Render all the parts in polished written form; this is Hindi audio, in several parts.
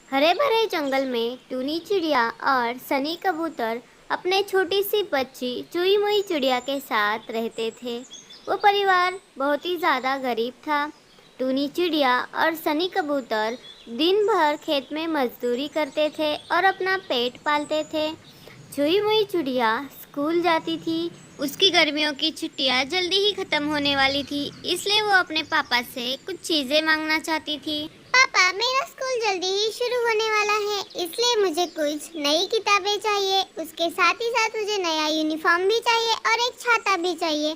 हरे भरे जंगल में टूनी चिड़िया और सनी कबूतर अपने छोटी सी बच्ची चुई मुई चिड़िया के साथ रहते थे। वो परिवार बहुत ही ज़्यादा गरीब था। टूनी चिड़िया और सनी कबूतर दिन भर खेत में मजदूरी करते थे और अपना पेट पालते थे। चुई मुई चिड़िया स्कूल जाती थी। उसकी गर्मियों की छुट्टियां जल्दी ही खत्म होने वाली थी, इसलिए वो अपने पापा से कुछ चीज़ें मांगना चाहती थी। पापा, मेरा स्कूल जल्दी ही शुरू होने वाला है, इसलिए मुझे कुछ नई किताबें चाहिए। उसके साथ ही साथ मुझे नया यूनिफॉर्म भी चाहिए और एक छाता भी चाहिए,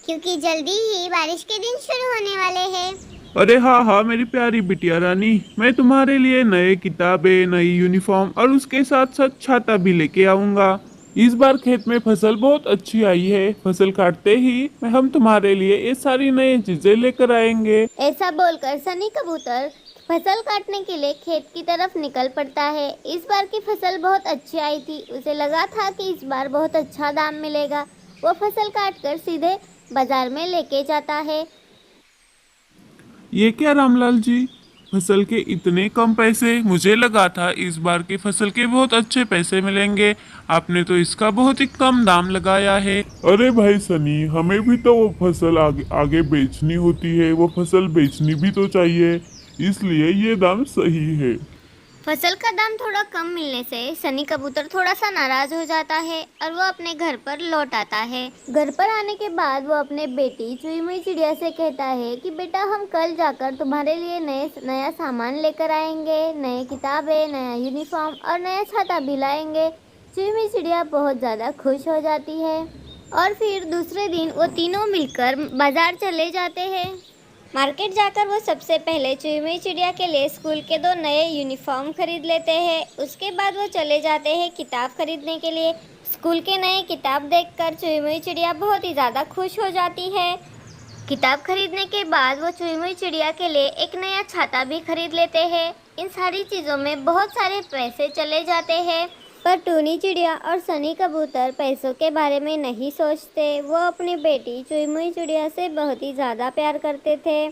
क्योंकि जल्दी ही बारिश के दिन शुरू होने वाले हैं। अरे हाँ हाँ मेरी प्यारी बिटिया रानी, मैं तुम्हारे लिए नए किताबें, नई यूनिफॉर्म और उसके साथ साथ छाता भी लेके आऊंगा। इस बार खेत में फसल बहुत अच्छी आई है। फसल काटते ही हम तुम्हारे लिए ये सारी नई चीजें लेकर आएंगे। ऐसा बोलकर सनी कबूतर फसल काटने के लिए खेत की तरफ निकल पड़ता है। इस बार की फसल बहुत अच्छी आई थी। उसे लगा था कि इस बार बहुत अच्छा दाम मिलेगा। वो फसल काटकर सीधे बाजार में लेके जाता है। ये क्या रामलाल जी, फसल के इतने कम पैसे? मुझे लगा था इस बार की फसल के बहुत अच्छे पैसे मिलेंगे। आपने तो इसका बहुत ही कम दाम लगाया है। अरे भाई सनी, हमें भी तो वो फसल आगे आगे बेचनी होती है, वो फसल बेचनी भी तो चाहिए, इसलिए ये दाम सही है। फसल का दाम थोड़ा कम मिलने से सनी कबूतर थोड़ा सा नाराज हो जाता है और वो अपने घर पर लौट आता है। घर पर आने के बाद वो अपने बेटी चुई मुई चिड़िया से कहता है कि बेटा, हम कल जाकर तुम्हारे लिए नया सामान लेकर आएंगे। नए किताबें, नया यूनिफॉर्म और नया छाता भी लाएंगे। चुई मुई चिड़िया बहुत ज़्यादा खुश हो जाती है और फिर दूसरे दिन वो तीनों मिलकर बाजार चले जाते हैं। मार्केट जाकर वो सबसे पहले चुई मुई चिड़िया के लिए स्कूल के 2 नए यूनिफॉर्म खरीद लेते हैं। उसके बाद वो चले जाते हैं किताब खरीदने के लिए। स्कूल के नए किताब देखकर चुई मुई चिड़िया बहुत ही ज़्यादा खुश हो जाती है। किताब खरीदने के बाद वो चुई मुई चिड़िया के लिए एक नया छाता भी खरीद लेते हैं। इन सारी चीज़ों में बहुत सारे पैसे चले जाते हैं, पर टूनी चिड़िया और सनी कबूतर पैसों के बारे में नहीं सोचते। वो अपनी बेटी चुई मुई चिड़िया से बहुत ही ज़्यादा प्यार करते थे।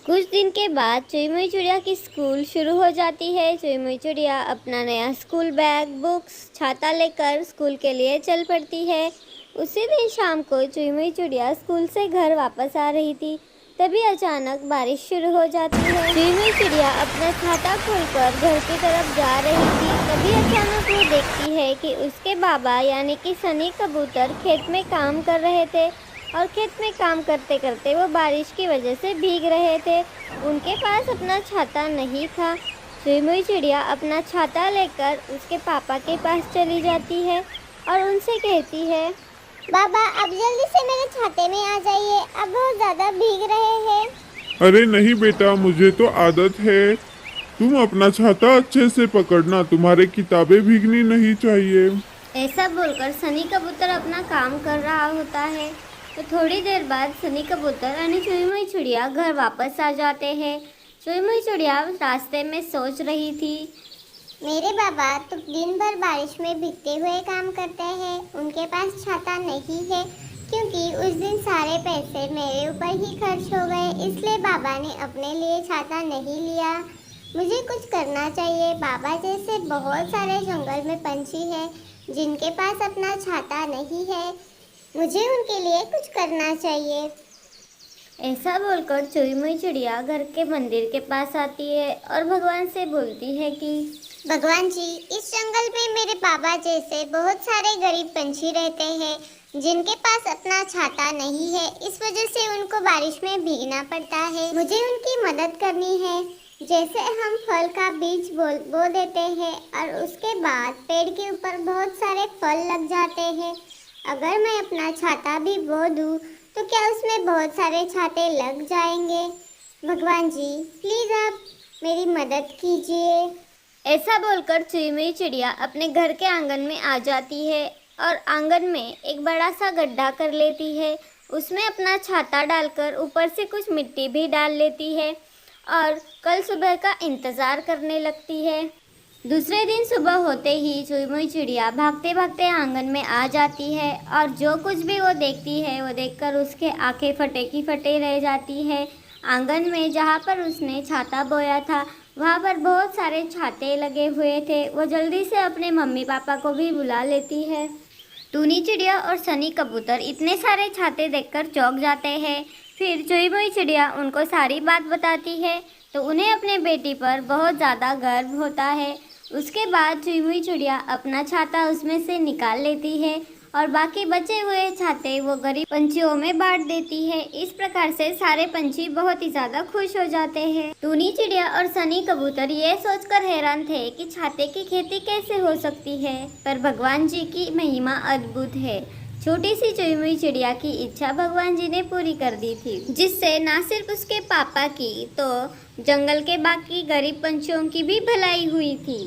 कुछ दिन के बाद चुई मुई चिड़िया की स्कूल शुरू हो जाती है। चुई मुई चिड़िया अपना नया स्कूल बैग, बुक्स, छाता लेकर स्कूल के लिए चल पड़ती है। उसी दिन शाम को चुई मुई चिड़िया स्कूल से घर वापस आ रही थी, तभी अचानक बारिश शुरू हो जाती है। चुई मुई चिड़िया अपना छाता खोलकर घर की तरफ जा रही थी, तभी अचानक वो देखती है कि उसके बाबा यानी कि सनी कबूतर खेत में काम कर रहे थे और खेत में काम करते करते वो बारिश की वजह से भीग रहे थे। उनके पास अपना छाता नहीं था। चुई मुई चिड़िया अपना छाता लेकर उसके पापा के पास चली जाती है और उनसे कहती है, बाबा, अब जल्दी से मेरे छाते में आ जाइए, अब बहुत ज्यादा भीग रहे हैं। अरे नहीं बेटा, मुझे तो आदत है। तुम अपना छाता अच्छे से पकड़ना, तुम्हारे किताबें भीगनी नहीं चाहिए। ऐसा बोलकर सनी कबूतर अपना काम कर रहा होता है। तो थोड़ी देर बाद सनी कबूतर यानी चुई मुई चिड़िया घर वापस आ जाते हैं। चुई मुई चिड़िया रास्ते में सोच रही थी, मेरे बाबा तो दिन भर बारिश में भीगते हुए काम करते हैं। उनके पास छाता नहीं है, क्योंकि उस दिन सारे पैसे मेरे ऊपर ही खर्च हो गए, इसलिए बाबा ने अपने लिए छाता नहीं लिया। मुझे कुछ करना चाहिए। बाबा जैसे बहुत सारे जंगल में पंछी हैं जिनके पास अपना छाता नहीं है। मुझे उनके लिए कुछ करना चाहिए। ऐसा बोलकर चुई मुई चिड़िया घर के मंदिर के पास आती है और भगवान से बोलती है कि भगवान जी, इस जंगल में मेरे बाबा जैसे बहुत सारे गरीब पंछी रहते हैं जिनके पास अपना छाता नहीं है। इस वजह से उनको बारिश में भीगना पड़ता है। मुझे उनकी मदद करनी है। जैसे हम फल का बीज बो देते हैं और उसके बाद पेड़ के ऊपर बहुत सारे फल लग जाते हैं। अगर मैं अपना छाता भी बो दूँ तो क्या उसमें बहुत सारे छाते लग जाएंगे? भगवान जी, प्लीज़ आप मेरी मदद कीजिए। ऐसा बोलकर चुई मुई चिड़िया अपने घर के आंगन में आ जाती है और आंगन में एक बड़ा सा गड्ढा कर लेती है। उसमें अपना छाता डालकर ऊपर से कुछ मिट्टी भी डाल लेती है और कल सुबह का इंतज़ार करने लगती है। दूसरे दिन सुबह होते ही चुई मुई चिड़िया भागते भागते आंगन में आ जाती है और जो कुछ भी वो देखती है वो देखकर उसके आंखें फटे की फटे रह जाती है। आंगन में जहाँ पर उसने छाता बोया था वहाँ पर बहुत सारे छाते लगे हुए थे। वो जल्दी से अपने मम्मी पापा को भी बुला लेती है। टूनी चिड़िया और सनी कबूतर इतने सारे छाते देखकर चौंक जाते हैं। फिर चुई मुई चिड़िया उनको सारी बात बताती है तो उन्हें अपने बेटी पर बहुत ज़्यादा गर्व होता है। उसके बाद चुई मुई चिड़िया अपना छाता उसमें से निकाल लेती है और बाकी बचे हुए छाते वो गरीब पंछियों में बांट देती है। इस प्रकार से सारे पंछी बहुत ही ज्यादा खुश हो जाते हैं। टूनी चिड़िया और सनी कबूतर ये सोचकर हैरान थे कि छाते की खेती कैसे हो सकती है, पर भगवान जी की महिमा अद्भुत है। छोटी सी चुई मुई चिड़िया की इच्छा भगवान जी ने पूरी कर दी थी, जिससे न सिर्फ उसके पापा की तो जंगल के बाकी गरीब पंछियों की भी भलाई हुई थी।